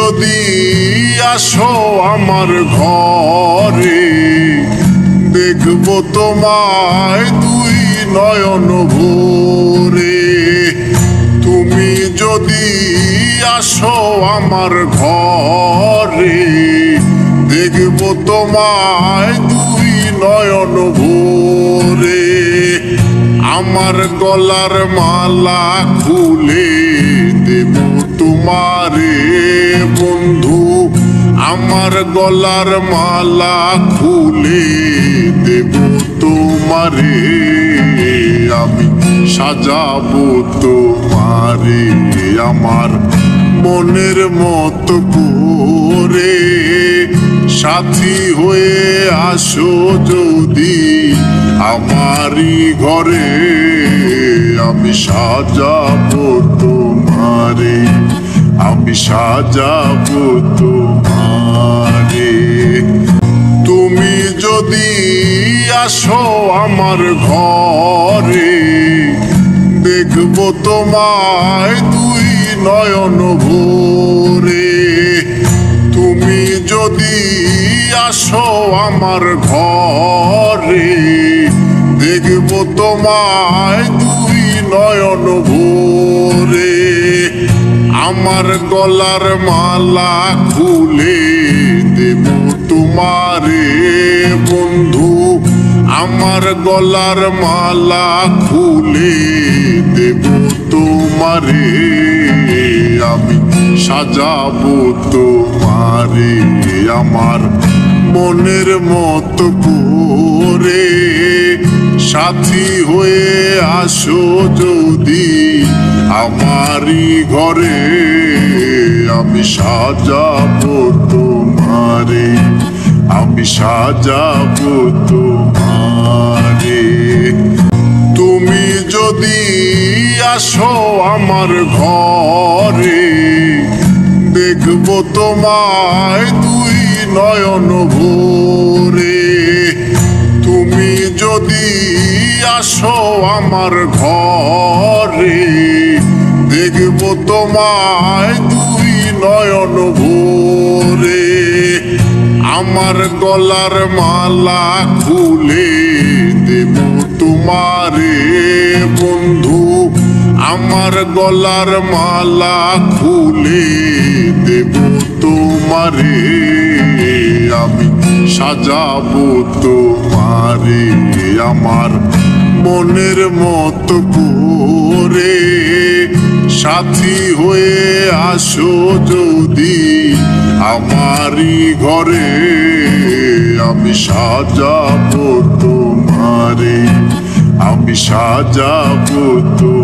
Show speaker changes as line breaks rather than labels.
যদি আসো আমার ঘরে, দেখব তোমায় দুই নয়ন ভরে। তুমি যদি আসো আমার ঘরে, দেখব তোমায় দুই নয়ন ভরে। আমার গলার মালা খুলে দেব তোমারে বন্ধু, আমার গলার মালা খুলে দেব তোমারে। আমি সাজাবো তোমারে আমার মনের মতো করে। সাথী হয়ে আসো যদি আমারই ঘরে, আমি সাজাবো তোমারে, আমি সাজাবো তোমারে। তুমি যদি আসো আমার ঘরে, দেখব তোমায় দুই নয়ন ভরে। তুমি যদি আসো আমার ঘরে, দেখব তোমায় দুই নয়ন ভরে। আমার গলার মালা খুলে দেব তোমারে বন্ধু, আমার গলার মালা খুলে দেব তোমারে। আমি সাজাবো তোমারে আমার মনের মতো করে। সাথী হয়ে আসো যদি আমারই ঘরে, আমি সাজাবো তোমারে, আমি সাজাবো তোমারে। তুমি যদি আসো আমার ঘরে, দেখব তোমায় দুই নয়ন ভরে। তুমি যদি আসো আমার ঘরে, দেখব তোমায় দুই নয়ন ভরে। আমার গলার মালা খুলে দেব তোমারে বন্ধু, আমার গলার মালা খুলে দেব তোমারে। আমি সাজাবো তোমারে আমার মনের মতো করে। সাথী হয়ে আসো যদি আমারই ঘরে, আমি সাজাবো তোমারে, আমি সাজাবো তোমারে।